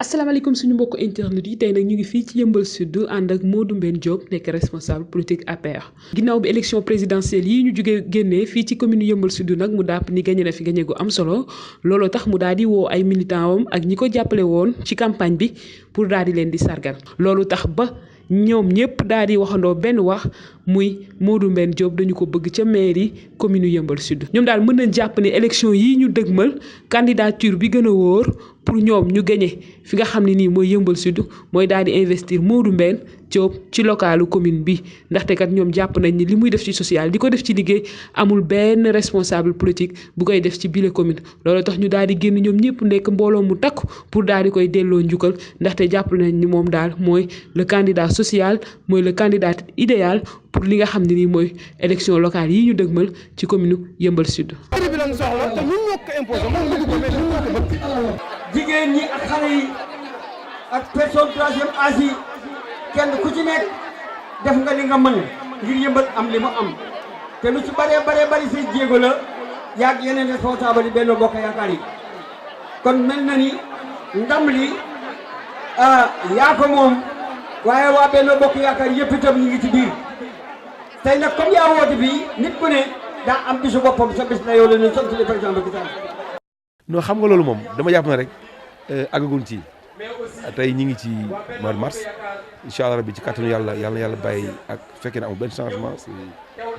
asalaamaaleykum suñu mbokk internet yi tey nag ñu ngi fii ci Yeumbeul Sud ànd ak Modou Mbène Diop nekk responsable politique APR. ginnaaw bi élection présidentielle yi ñu jugee génnee fii ci commune Yeumbeul Sud nag mu dàpp ni gagné na fi gagné gu am solo looloo tax mu daal di woo ay militants am ak ñi ko jàppale woon ci campagne bi pour daal di leen di sargal loolu tax ba ñoom ñëpp daal di waxandoo benn wax muy Modou Mbène Diop dañu ko bëgg ca mairie commune Yeumbeul Sud. ñoom daal mën nañ jàpp ne élection yii ñu dëgmal candidature bi gën a wóor pour ñoom ñu gagné fi nga xam ne nii mooy Yeumbeul Sud mooy daal di investir Modou Mbène Diop ci localu commune bi ndaxte kat ñoom jàpp nañ ni li muy def ci social di ko def ci liggéey amul benn responsable politique bu koy def ci bile commune loolu tax ñu daal di génn ñoom ñëpp nekk mbooloo mu takku pour daal di koy delloo njukkal ndaxte jàpp nañ ni moom daal mooy le candidat social mooy le candidat idéal pour li nga xam ne nii mooy élection locale yi ñu dëgmal ci commune Yeumbeul Sud. jigéen ñi ak xale yi ak personne troisième âge yi kenn ku ci nekk def nga li nga mën ngir Yeumbeul am li mu am te lu ci bari say jéego la yaag yeneen responsable yi Benno Bokk Yaakaar yi kon mel na ni ndam li yaa ko moom waaye waa Benno Bokk Yaakaar yëpp itam ñu ngi ci biir tey nag comme yaa woote fii nit ku ne daa am bisu boppam sa bis na yow la ne sant le président Macky Sall. non xam nga loolu moom dama jàpp na rek àggaguñ ci tey ñi ngi ci mois de mars incha allah rabbi ci kàttanu yàlla bàyyi ak fekkee ne amul benn changement c'est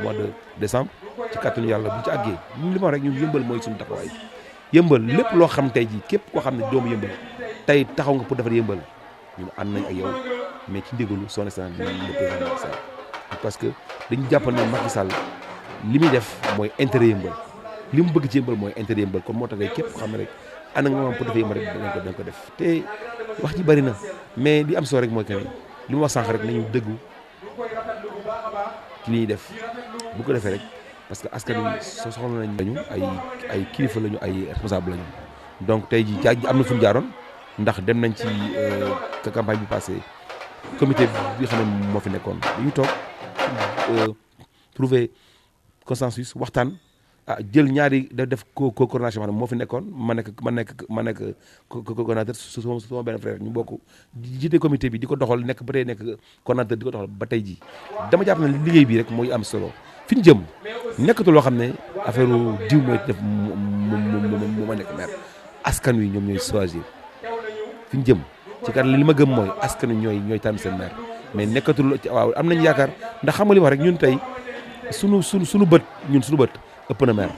mois de décembre ci kàttanu yàlla bu ci àggee li ma rek ñun Yeumbeul mooy suñu taxawaay Yeumbeul lépp loo xam tey ji képp koo xam ne doomu Yeumbeul tey taxaw nga pour defar Yeumbeul ñun ànd nañ ak yow mais ci ndigalu son excellence le président Macky Sall parce que dañu jàpp ne Macky Sall li muy def mooy intérêt Yeumbeul li mu bëgg ci Yeumbeul mooy intérêt Yeumbeul kon moo tax képp ko xam ne rek ànd nga moom pour defee Yeumbeul rek dañ ko def te wax ji bari na mais li am solo rek mooy que ne li ma wax sànq rek nañu dëggu ci li ñuy def bu ko defee rek parce que askan wi soxla nañ lañu ay kilifa lañu ay responsable lañu donc tey ji am na fu ñu jaaroon ndax dem nañ ci campagne bi passé comité bi xam ne moo fi nekkoon dañu toog trouver consensus waxtaan jël ñaari def coordination maanaam moo fi nekkoon ma nekk coordonnateur su sama benn frère ñu bokk jiite comité bi di ko doxal nekk ba tey nekk coordonnateur di ko doxal ba tey ji dama jàpp ne liggéey bi rek mooy am solo fi ñu jëm nekkatu loo xam ne affaire diw mooy def mu ma nekk maire askan wi ñoom ñooy choisir fi ñu jëm ci kat li ma gëm mooy askan wi ñooy tànn seen maire mais nekkatul waaw am nañ yaakaar ndax xam nga li wax rek ñun tey sunu bët ëpp na maire